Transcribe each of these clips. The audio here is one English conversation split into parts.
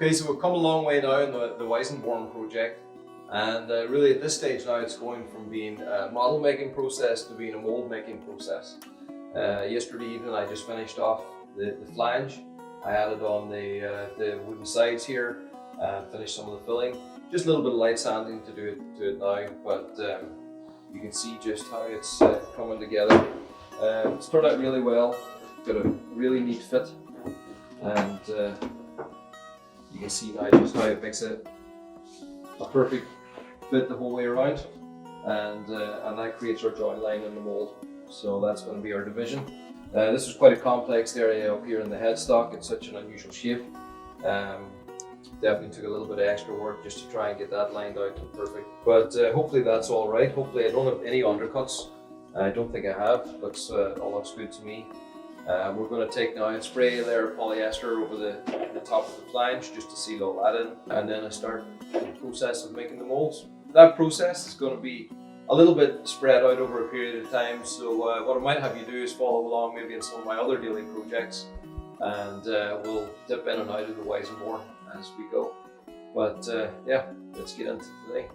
Okay, so we've come a long way now in the Weissenborn project, and really at this stage now it's going from being a model making process to being a mold making process. Yesterday evening I just finished off the flange. I added on the wooden sides here and finished some of the filling. Just a little bit of light sanding to do it now, but you can see just how it's coming together. It's turned out really well. Got a really neat fit, and you can see now just how it makes it a perfect fit the whole way around, and that creates our joint line in the mold. So that's going to be our division. This is quite a complex area up here in the headstock. It's such an unusual shape. Definitely took a little bit of extra work just to try and get that lined out and perfect. But hopefully that's all right. Hopefully I don't have any undercuts. I don't think I have, but all looks good to me. We're going to take now and spray a layer of polyester over the top of the flange just to seal all that in, and then I start the process of making the molds. That process is going to be a little bit spread out over a period of time, so what I might have you do is follow along maybe in some of my other daily projects, and we'll dip in and out of the Weissenborn as we go. But yeah, let's get into today.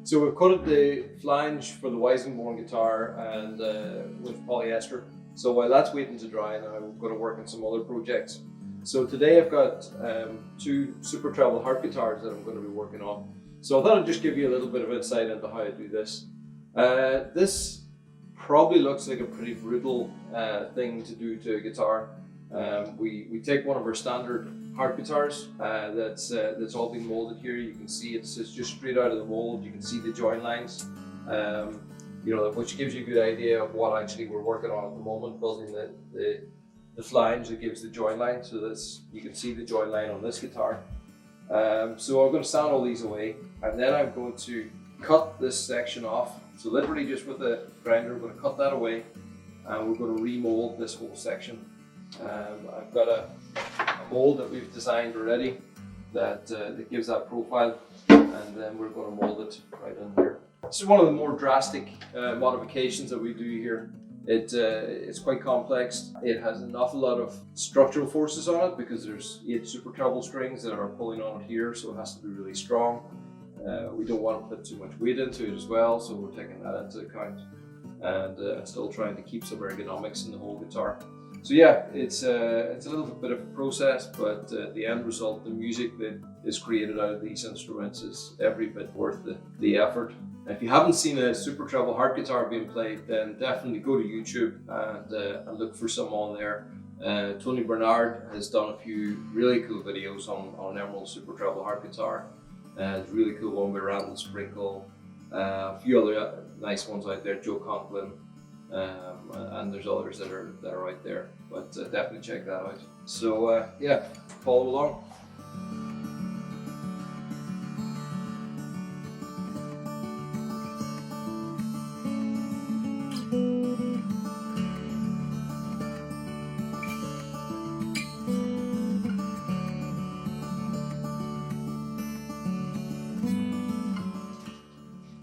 So we've coated the flange for the Weissenborn guitar and with polyester. So while that's waiting to dry now, I'm going to work on some other projects. So today I've got two Super Treble Harp guitars that I'm going to be working on. So I thought I'd just give you a little bit of insight into how I do this. This probably looks like a pretty brutal thing to do to a guitar. We take one of our standard Harp guitars that's all been molded here. You can see it's just straight out of the mold. You can see the join lines, which gives you a good idea of what actually we're working on at the moment, building the flange that gives the join line. So this, you can see the join line on this guitar. So I'm going to sand all these away, and then I'm going to cut this section off. So literally just with a grinder, we're going to cut that away, and we're going to remold this whole section. I've got a mold that we've designed already that gives that profile, and then we're going to mold it right in here. This is one of the more drastic modifications that we do here. It's quite complex. It has an awful lot of structural forces on it because there's 8 super treble strings that are pulling on it here, so it has to be really strong. We don't want to put too much weight into it as well, so we're taking that into account, and still trying to keep some ergonomics in the whole guitar. So yeah, it's a little bit of a process, but the end result, the music that is created out of these instruments, is every bit worth the effort. If you haven't seen a Super Treble Harp guitar being played, then definitely go to YouTube and look for some on there. Tony Bernard has done a few really cool videos on an Emerald Super Treble Harp guitar. It's a really cool one with Rattle Sprinkle, a few other nice ones out there, Joe Conklin. And there's others that are out there, but definitely check that out. So yeah, follow along.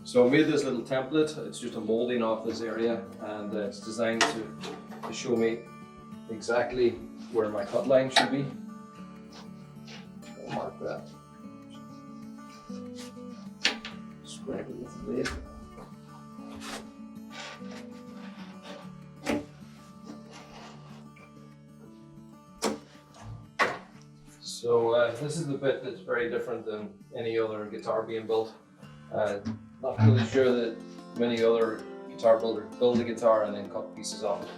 So I made this little template. It's just a molding off this area, and it's designed to show me exactly where my cut line should be. I'll mark that. Scrape it with the blade. So this is the bit that's very different than any other guitar being built. Not really sure that many other guitar builders build a guitar and then cut pieces off it.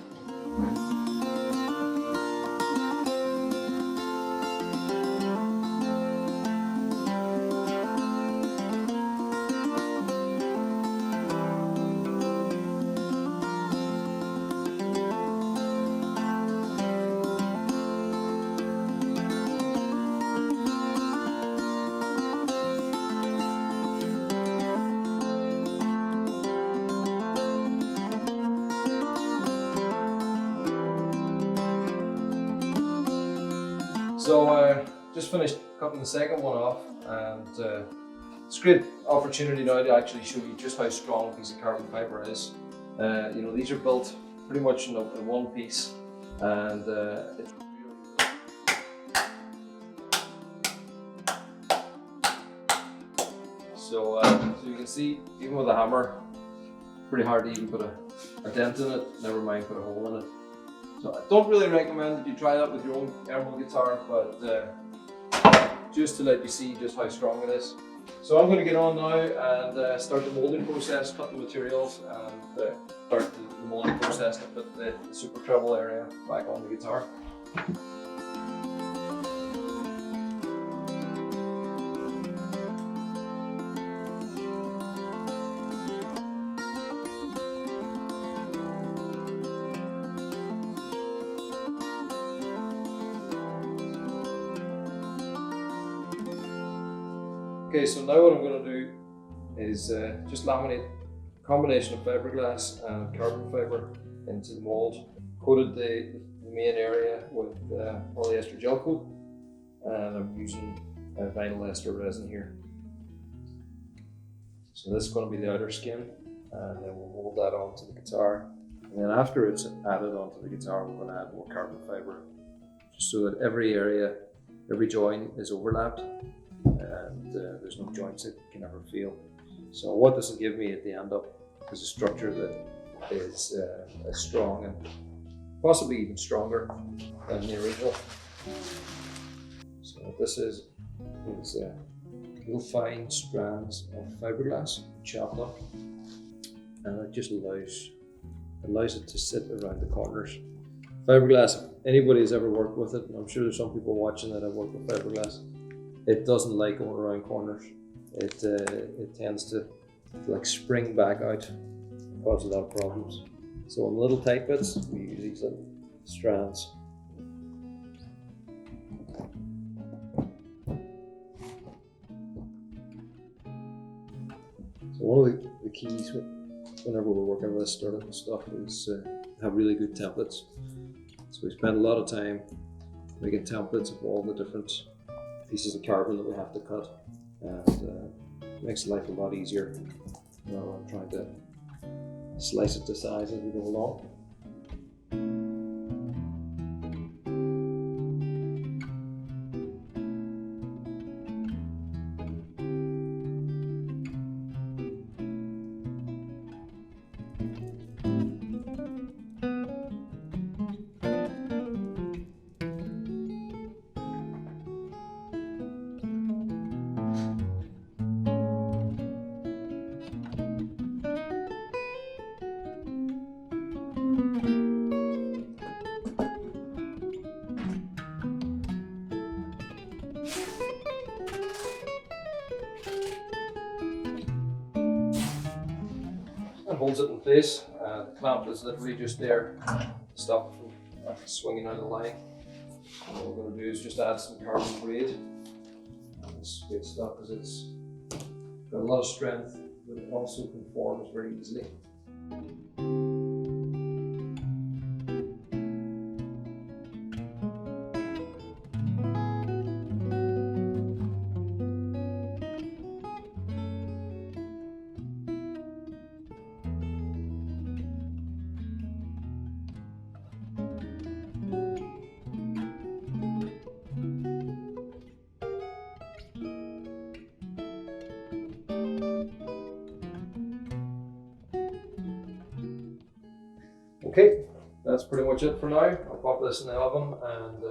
So just finished cutting the second one off, and it's a great opportunity now to actually show you just how strong a piece of carbon fibre is. You know, these are built pretty much in one piece, and it's so you can see, even with a hammer, pretty hard to even put a dent in it, never mind put a hole in it. So I don't really recommend that you try that with your own thermal guitar, but just to let you see just how strong it is. So I'm going to get on now and start the moulding process, cut the materials, and start the moulding process to put the super treble area back on the guitar. Okay, so now what I'm going to do is just laminate a combination of fiberglass and carbon fibre into the mould. Coated the main area with polyester gel coat, and I'm using vinyl ester resin here. So this is going to be the outer skin, and then we'll mould that onto the guitar. And then after it's added onto the guitar, we're going to add more carbon fibre, just so that every area, every joint is overlapped, and there's no joints that can ever fail. So what this will give me at the end up is a structure that is as strong and possibly even stronger than the original. So what this is little fine strands of fiberglass chopped up, and it just allows it to sit around the corners. Fiberglass, if anybody's ever worked with it, and I'm sure there's some people watching that have worked with fiberglass, it doesn't like going around corners. It tends to like spring back out and cause a lot of problems. So on little tight bits, we use these little strands. So one of the keys whenever we're working with this sort of stuff is have really good templates. So we spend a lot of time making templates of all the different pieces of carbon that we have to cut, and it makes life a lot easier rather than trying to slice it to size as we go along. Holds it in place. The clamp is literally just there to stop it from swinging out of the line. And what we're going to do is just add some carbon braid. It's good stuff because it's got a lot of strength, but it also conforms very easily. Okay, that's pretty much it for now. I'll pop this in the oven, and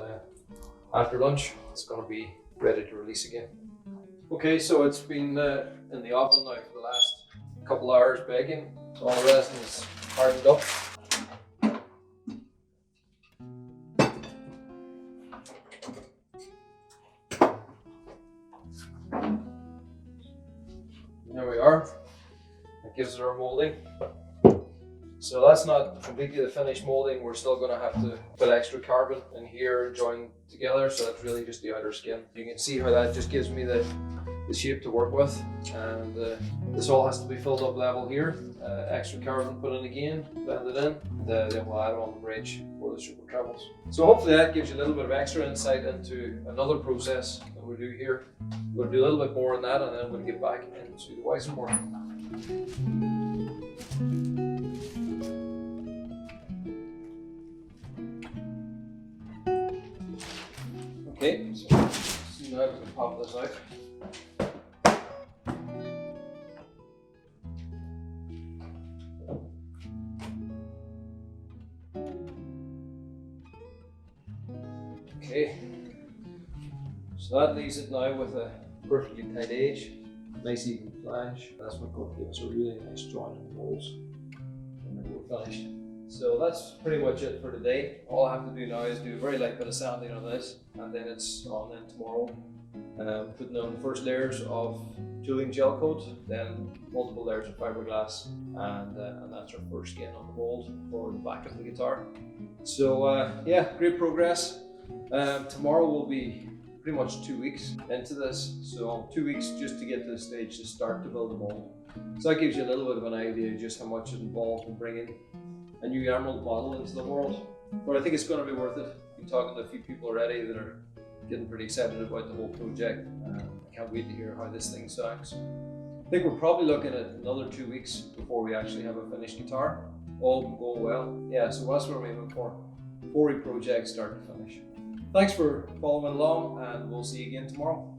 after lunch it's going to be ready to release again. Okay, so it's been in the oven now for the last couple hours baking. So all the resin is hardened up. There we are. That gives it our moulding. So that's not completely the finished moulding. We're still going to have to put extra carbon in here and join together. So that's really just the outer skin. You can see how that just gives me the shape to work with. And this all has to be filled up level here. extra carbon put in again, blend it in, and then we'll add on the bridge for the super trebles. So hopefully that gives you a little bit of extra insight into another process that we do here. We'll do a little bit more on that, and then we'll get back into the Weissenborn. Okay, so now we can pop this out. Okay, so that leaves it now with a perfectly tight edge, nice even flange. That's what's going to give us a really nice joint in the molds when we're finished. So that's pretty much it for today. All I have to do now is do a very light bit of sanding on this, and then it's on in tomorrow. Putting on the first layers of tooling gel coat, then multiple layers of fiberglass, and that's our first skin on the mold for the back of the guitar. So yeah, great progress. Tomorrow will be pretty much 2 weeks into this, so 2 weeks just to get to the stage to start to build the mold. So that gives you a little bit of an idea just how much it involved in bringing a new emerald model into the world. But I think it's going to be worth it. I've been talking to a few people already that are getting pretty excited about the whole project. I can't wait to hear how this thing sounds. I think we're probably looking at another 2 weeks before we actually have a finished guitar. All will go well. Yeah, so that's what we're aiming for. 4-week project start to finish. Thanks for following along, and we'll see you again tomorrow.